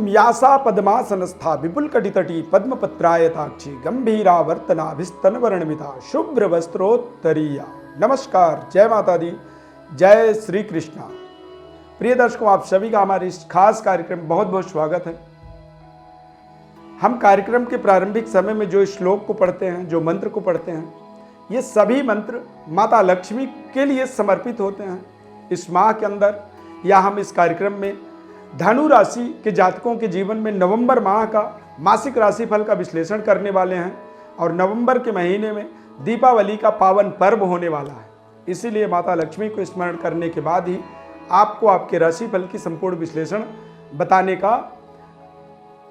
व्यासा पद्मासनस्था विपुल कटितटी पद्मपत्रायताक्षी गंभीरा वर्तनाभिस्तन वर्णमिता शुभ्र वस्त्रोत्तरीया। नमस्कार, जय माता दी, जय श्री कृष्णा। प्रिय दर्शकों, आप सभी का हमारे इस खास कार्यक्रम में बहुत बहुत स्वागत है। हम कार्यक्रम के प्रारंभिक समय में जो श्लोक को पढ़ते हैं, जो मंत्र को पढ़ते हैं, ये सभी मंत्र माता लक्ष्मी के लिए समर्पित होते हैं। इस माह के अंदर या हम इस कार्यक्रम में धनु राशि के जातकों के जीवन में नवंबर माह का मासिक राशिफल का विश्लेषण करने वाले हैं और नवंबर के महीने में दीपावली का पावन पर्व होने वाला है। इसीलिए माता लक्ष्मी को स्मरण करने के बाद ही आपको आपके राशिफल की संपूर्ण विश्लेषण बताने का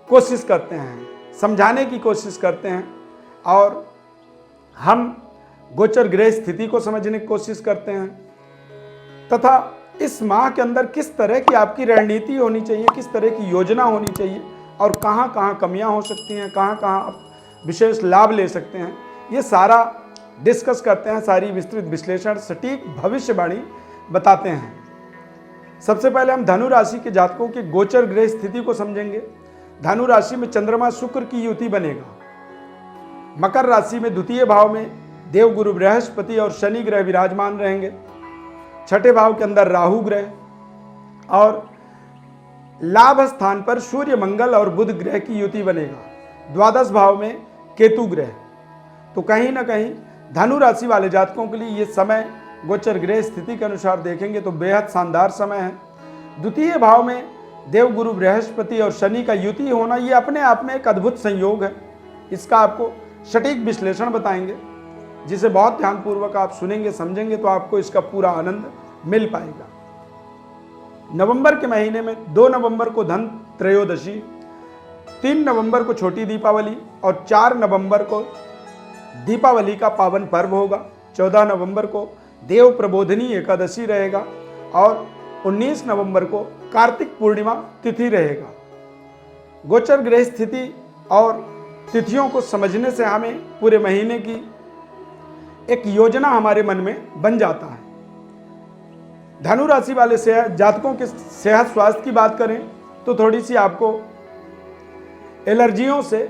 कोशिश करते हैं, समझाने की कोशिश करते हैं और हम गोचर ग्रह स्थिति को समझने की कोशिश करते हैं तथा इस माह के अंदर किस तरह की आपकी रणनीति होनी चाहिए, किस तरह की योजना होनी चाहिए और कहाँ कहाँ कमियाँ हो सकती हैं, कहाँ कहाँ आप विशेष लाभ ले सकते हैं, ये सारा डिस्कस करते हैं। सारी विस्तृत विश्लेषण, सटीक भविष्यवाणी बताते हैं। सबसे पहले हम धनु राशि के जातकों के गोचर ग्रह स्थिति को समझेंगे। धनु राशि में चंद्रमा शुक्र की युति बनेगा। मकर राशि में द्वितीय भाव में देव गुरु बृहस्पति और शनि ग्रह विराजमान रहेंगे। छठे भाव के अंदर राहु ग्रह और लाभ स्थान पर सूर्य मंगल और बुध ग्रह की युति बनेगा। द्वादश भाव में केतु ग्रह। तो कहीं ना कहीं धनु राशि वाले जातकों के लिए ये समय गोचर ग्रह स्थिति के अनुसार देखेंगे तो बेहद शानदार समय है। द्वितीय भाव में देव गुरु बृहस्पति और शनि का युति होना ये अपने आप में एक अद्भुत संयोग है। इसका आपको सटीक विश्लेषण बताएंगे, जिसे बहुत ध्यानपूर्वक आप सुनेंगे, समझेंगे तो आपको इसका पूरा आनंद मिल पाएगा। नवंबर के महीने में 2 नवंबर को धन त्रयोदशी, 3 नवंबर को छोटी दीपावली और 4 नवंबर को दीपावली का पावन पर्व होगा। 14 नवंबर को देव प्रबोधिनी एकादशी रहेगा और 19 नवंबर को कार्तिक पूर्णिमा तिथि रहेगा। गोचर ग्रह स्थिति और तिथियों को समझने से हमें पूरे महीने की एक योजना हमारे मन में बन जाता है। धनु राशि वाले जातकों के सेहत स्वास्थ्य की बात करें तो थोड़ी सी आपको एलर्जियों से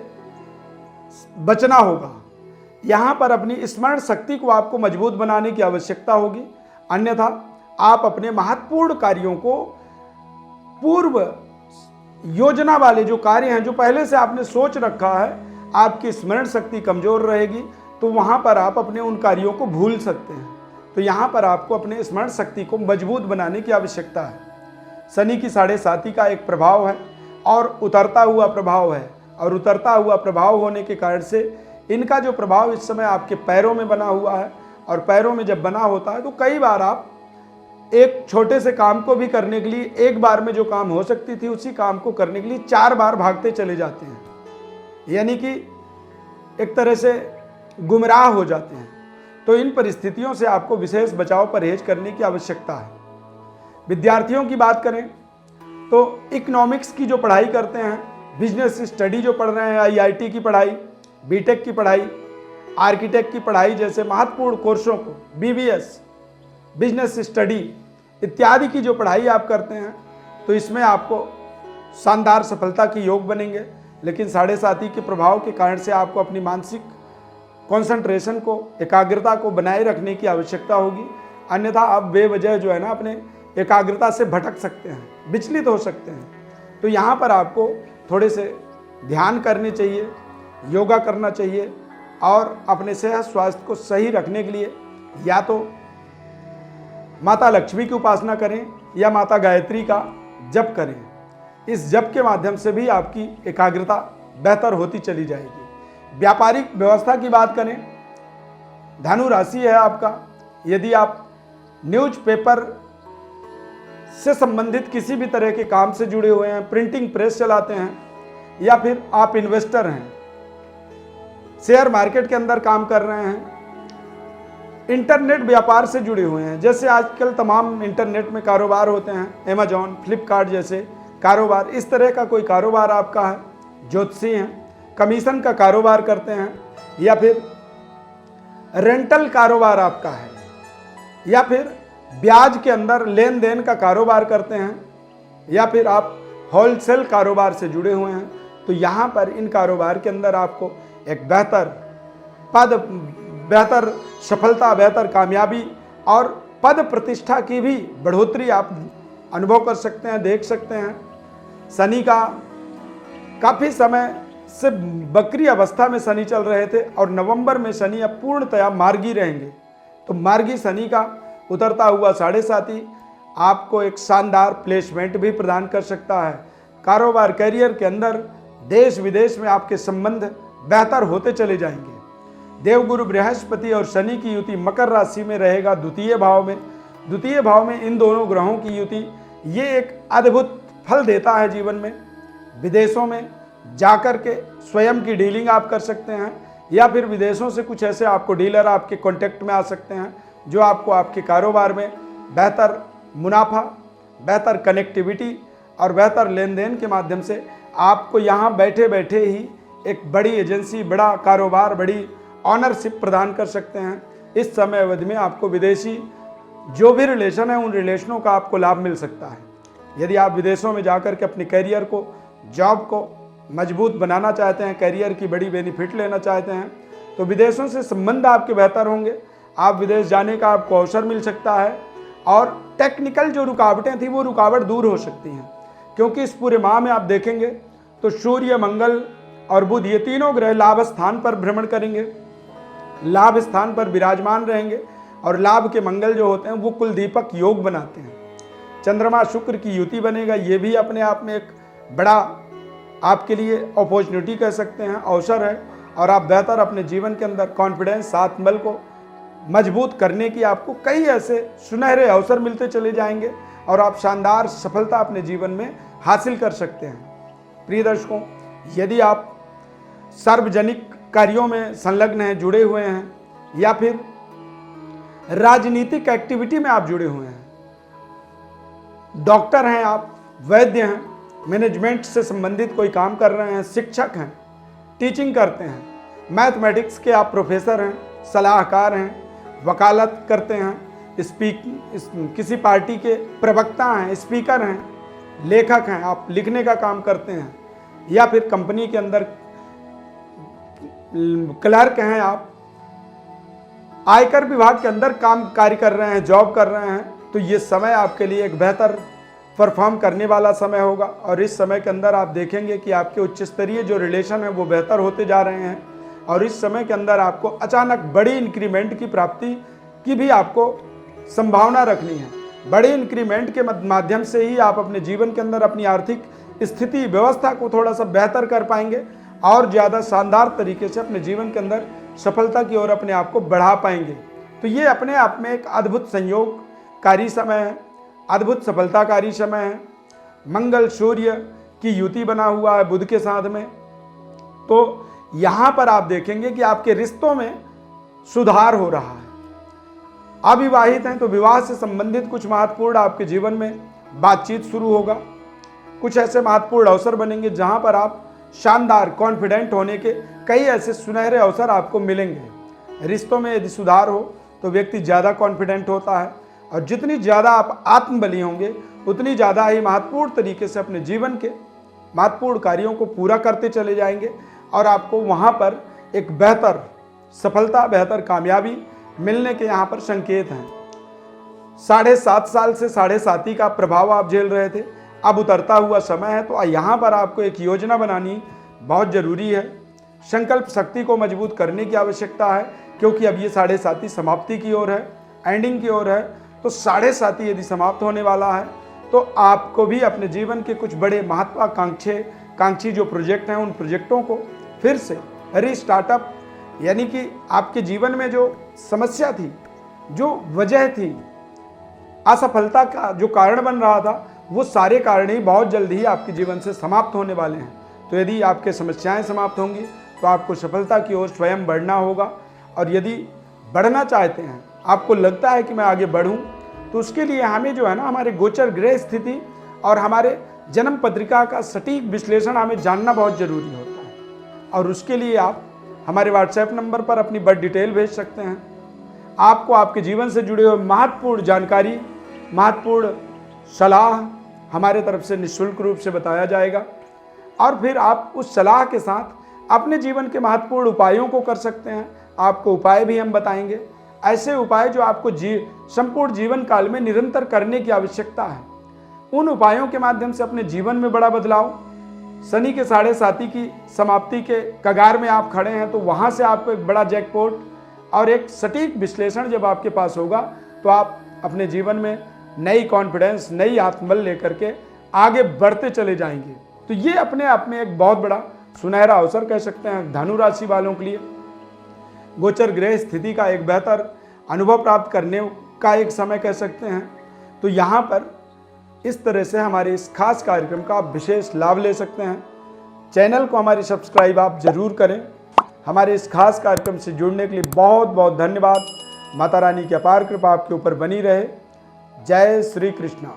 बचना होगा। यहाँ पर अपनी स्मरण शक्ति को आपको मजबूत बनाने की आवश्यकता होगी, अन्यथा आप अपने महत्वपूर्ण कार्यों को, पूर्व योजना वाले जो कार्य हैं, जो पहले से आपने सोच रखा है, आपकी स्मरण शक्ति कमजोर रहेगी तो वहाँ पर आप अपने उन कार्यों को भूल सकते हैं। तो यहाँ पर आपको अपने स्मरण शक्ति को मजबूत बनाने की आवश्यकता है। शनि की 7.5 का एक प्रभाव है और उतरता हुआ प्रभाव है, और उतरता हुआ प्रभाव होने के कारण से इनका जो प्रभाव इस समय आपके पैरों में बना हुआ है, और पैरों में जब बना होता है तो कई बार आप एक छोटे से काम को भी करने के लिए, एक बार में जो काम हो सकती थी उसी काम को करने के लिए 4 बार भागते चले जाते हैं, यानी कि एक तरह से गुमराह हो जाते हैं। तो इन परिस्थितियों से आपको विशेष बचाव परहेज करने की आवश्यकता है। विद्यार्थियों की बात करें तो इकोनॉमिक्स की जो पढ़ाई करते हैं, बिजनेस स्टडी जो पढ़ रहे हैं, आईआईटी की पढ़ाई, बीटेक की पढ़ाई, आर्किटेक्ट की पढ़ाई जैसे महत्वपूर्ण कोर्सों को, बीबीएस, बिजनेस स्टडी इत्यादि की जो पढ़ाई आप करते हैं, तो इसमें आपको शानदार सफलता के योग बनेंगे। लेकिन 7.5 के प्रभाव के कारण से आपको अपनी मानसिक कंसंट्रेशन को, एकाग्रता को बनाए रखने की आवश्यकता होगी, अन्यथा आप बेवजह जो है ना अपने एकाग्रता से भटक सकते हैं, विचलित हो सकते हैं। तो यहाँ पर आपको थोड़े से ध्यान करने चाहिए, योगा करना चाहिए और अपने सेहत स्वास्थ्य को सही रखने के लिए या तो माता लक्ष्मी की उपासना करें या माता गायत्री का जप करें। इस जप के माध्यम से भी आपकी एकाग्रता बेहतर होती चली जाएगी। व्यापारिक व्यवस्था की बात करें, धनु राशि है आपका, यदि आप न्यूज़पेपर से संबंधित किसी भी तरह के काम से जुड़े हुए हैं, प्रिंटिंग प्रेस चलाते हैं, या फिर आप इन्वेस्टर हैं, शेयर मार्केट के अंदर काम कर रहे हैं, इंटरनेट व्यापार से जुड़े हुए हैं, जैसे आजकल तमाम इंटरनेट में कारोबार होते हैं, अमेजॉन, फ्लिपकार्ट जैसे कारोबार, इस तरह का कोई कारोबार आपका है, ज्योतिषी हैं, कमीशन का कारोबार करते हैं, या फिर रेंटल कारोबार आपका है, या फिर ब्याज के अंदर लेन देन का कारोबार करते हैं, या फिर आप होलसेल कारोबार से जुड़े हुए हैं तो यहाँ पर इन कारोबार के अंदर आपको एक बेहतर पद, बेहतर सफलता, बेहतर कामयाबी और पद प्रतिष्ठा की भी बढ़ोतरी आप अनुभव कर सकते हैं, देख सकते हैं। शनि का काफ़ी समय से बकरी अवस्था में शनि चल रहे थे और नवंबर में शनि अब पूर्णतया मार्गी रहेंगे। तो मार्गी शनि का उतरता हुआ 7.5 आपको एक शानदार प्लेसमेंट भी प्रदान कर सकता है। कारोबार, करियर के अंदर देश विदेश में आपके संबंध बेहतर होते चले जाएंगे। देवगुरु बृहस्पति और शनि की युति मकर राशि में रहेगा द्वितीय भाव में। द्वितीय भाव में इन दोनों ग्रहों की युति ये एक अद्भुत फल देता है जीवन में। विदेशों में जाकर के स्वयं की डीलिंग आप कर सकते हैं या फिर विदेशों से कुछ ऐसे आपको डीलर आपके कांटेक्ट में आ सकते हैं जो आपको आपके कारोबार में बेहतर मुनाफा, बेहतर कनेक्टिविटी और बेहतर लेन देन के माध्यम से आपको यहाँ बैठे बैठे ही एक बड़ी एजेंसी, बड़ा कारोबार, बड़ी ऑनरशिप प्रदान कर सकते हैं। इस समय अवधि में आपको विदेशी जो भी रिलेशन है उन रिलेशनों का आपको लाभ मिल सकता है। यदि आप विदेशों में जाकर के अपने करियर को, जॉब को मजबूत बनाना चाहते हैं, करियर की बड़ी बेनिफिट लेना चाहते हैं तो विदेशों से संबंध आपके बेहतर होंगे। आप विदेश जाने का आपको अवसर मिल सकता है और टेक्निकल जो रुकावटें थी वो रुकावट दूर हो सकती हैं, क्योंकि इस पूरे माह में आप देखेंगे तो सूर्य, मंगल और बुध ये तीनों ग्रह लाभ स्थान पर भ्रमण करेंगे, लाभ स्थान पर विराजमान रहेंगे और लाभ के मंगल जो होते हैं वो कुल दीपक योग बनाते हैं। चंद्रमा शुक्र की युति बनेगा, ये भी अपने आप में एक बड़ा आपके लिए अपॉर्चुनिटी कह सकते हैं, अवसर है और आप बेहतर अपने जीवन के अंदर कॉन्फिडेंस, आत्मबल को मजबूत करने की आपको कई ऐसे सुनहरे अवसर मिलते चले जाएंगे और आप शानदार सफलता अपने जीवन में हासिल कर सकते हैं। प्रिय दर्शकों, यदि आप सार्वजनिक कार्यों में संलग्न हैं, जुड़े हुए हैं या फिर राजनीतिक एक्टिविटी में आप जुड़े हुए हैं, डॉक्टर हैं आप, वैद्य हैं, मैनेजमेंट से संबंधित कोई काम कर रहे हैं, शिक्षक हैं, टीचिंग करते हैं, मैथमेटिक्स के आप प्रोफेसर हैं, सलाहकार हैं, वकालत करते हैं, किसी पार्टी के प्रवक्ता हैं, स्पीकर हैं, लेखक हैं, आप लिखने का काम करते हैं या फिर कंपनी के अंदर क्लर्क हैं, आप आयकर विभाग के अंदर काम कार्य कर रहे हैं, जॉब कर रहे हैं, तो ये समय आपके लिए एक बेहतर परफॉर्म करने वाला समय होगा। और इस समय के अंदर आप देखेंगे कि आपके उच्च स्तरीय जो रिलेशन है वो बेहतर होते जा रहे हैं और इस समय के अंदर आपको अचानक बड़ी इंक्रीमेंट की प्राप्ति की भी आपको संभावना रखनी है। बड़े इंक्रीमेंट के माध्यम से ही आप अपने जीवन के अंदर अपनी आर्थिक स्थिति, व्यवस्था को थोड़ा सा बेहतर कर पाएंगे और ज़्यादा शानदार तरीके से अपने जीवन के अंदर सफलता की ओर अपने आप को बढ़ा पाएंगे। तो ये अपने आप में एक अद्भुत संयोगकारी समय है, अद्भुत सफलताकारी समय है। मंगल सूर्य की युति बना हुआ है बुध के साथ में, तो यहाँ पर आप देखेंगे कि आपके रिश्तों में सुधार हो रहा है। अविवाहित हैं तो विवाह से संबंधित कुछ महत्वपूर्ण आपके जीवन में बातचीत शुरू होगा। कुछ ऐसे महत्वपूर्ण अवसर बनेंगे जहाँ पर आप शानदार कॉन्फिडेंट होने के कई ऐसे सुनहरे अवसर आपको मिलेंगे। रिश्तों में यदि सुधार हो तो व्यक्ति ज़्यादा कॉन्फिडेंट होता है और जितनी ज़्यादा आप आत्मबली होंगे उतनी ज़्यादा ही महत्वपूर्ण तरीके से अपने जीवन के महत्वपूर्ण कार्यों को पूरा करते चले जाएंगे और आपको वहाँ पर एक बेहतर सफलता, बेहतर कामयाबी मिलने के यहाँ पर संकेत हैं। 7.5 साल से 7.5 का प्रभाव आप झेल रहे थे, अब उतरता हुआ समय है, तो यहाँ पर आपको एक योजना बनानी बहुत ज़रूरी है। संकल्प शक्ति को मजबूत करने की आवश्यकता है क्योंकि अब ये 7.5 समाप्ति की ओर है, एंडिंग की ओर है। तो 7.5 यदि समाप्त होने वाला है तो आपको भी अपने जीवन के कुछ बड़े महत्वाकांक्षी जो प्रोजेक्ट हैं उन प्रोजेक्टों को फिर से रीस्टार्टअप, यानी कि आपके जीवन में जो समस्या थी, जो वजह थी, असफलता का जो कारण बन रहा था, वो सारे कारण ही बहुत जल्द ही आपके जीवन से समाप्त होने वाले हैं। तो यदि आपके समस्याएं समाप्त होंगी तो आपको सफलता की ओर स्वयं बढ़ना होगा। और यदि बढ़ना चाहते हैं, आपको लगता है कि मैं आगे बढ़ूं, तो उसके लिए हमें जो है ना, हमारे गोचर ग्रह स्थिति और हमारे जन्म पत्रिका का सटीक विश्लेषण हमें जानना बहुत ज़रूरी होता है। और उसके लिए आप हमारे व्हाट्सएप नंबर पर अपनी बर्थ डिटेल भेज सकते हैं। आपको आपके जीवन से जुड़े हुए महत्वपूर्ण जानकारी, महत्वपूर्ण सलाह हमारे तरफ से निःशुल्क रूप से बताया जाएगा और फिर आप उस सलाह के साथ अपने जीवन के महत्वपूर्ण उपायों को कर सकते हैं। आपको उपाय भी हम बताएंगे, ऐसे उपाय जो आपको संपूर्ण जीवन काल में निरंतर करने की आवश्यकता है। उन उपायों के माध्यम से अपने जीवन में बड़ा बदलाव, शनि के 7.5 की समाप्ति के कगार में आप खड़े हैं तो वहाँ से आपको एक बड़ा जैकपॉट और एक सटीक विश्लेषण जब आपके पास होगा तो आप अपने जीवन में नई कॉन्फिडेंस, नई आत्मबल लेकर के आगे बढ़ते चले जाएंगे। तो ये अपने आप में एक बहुत बड़ा सुनहरा अवसर कह सकते हैं धनु राशि वालों के लिए। गोचर ग्रह स्थिति का एक बेहतर अनुभव प्राप्त करने का एक समय कह सकते हैं। तो यहाँ पर इस तरह से हमारे इस खास कार्यक्रम का आप विशेष लाभ ले सकते हैं। चैनल को हमारी सब्सक्राइब आप जरूर करें। हमारे इस खास कार्यक्रम से जुड़ने के लिए बहुत बहुत धन्यवाद। माता रानी की अपार कृपा आपके ऊपर बनी रहे। जय श्री कृष्णा।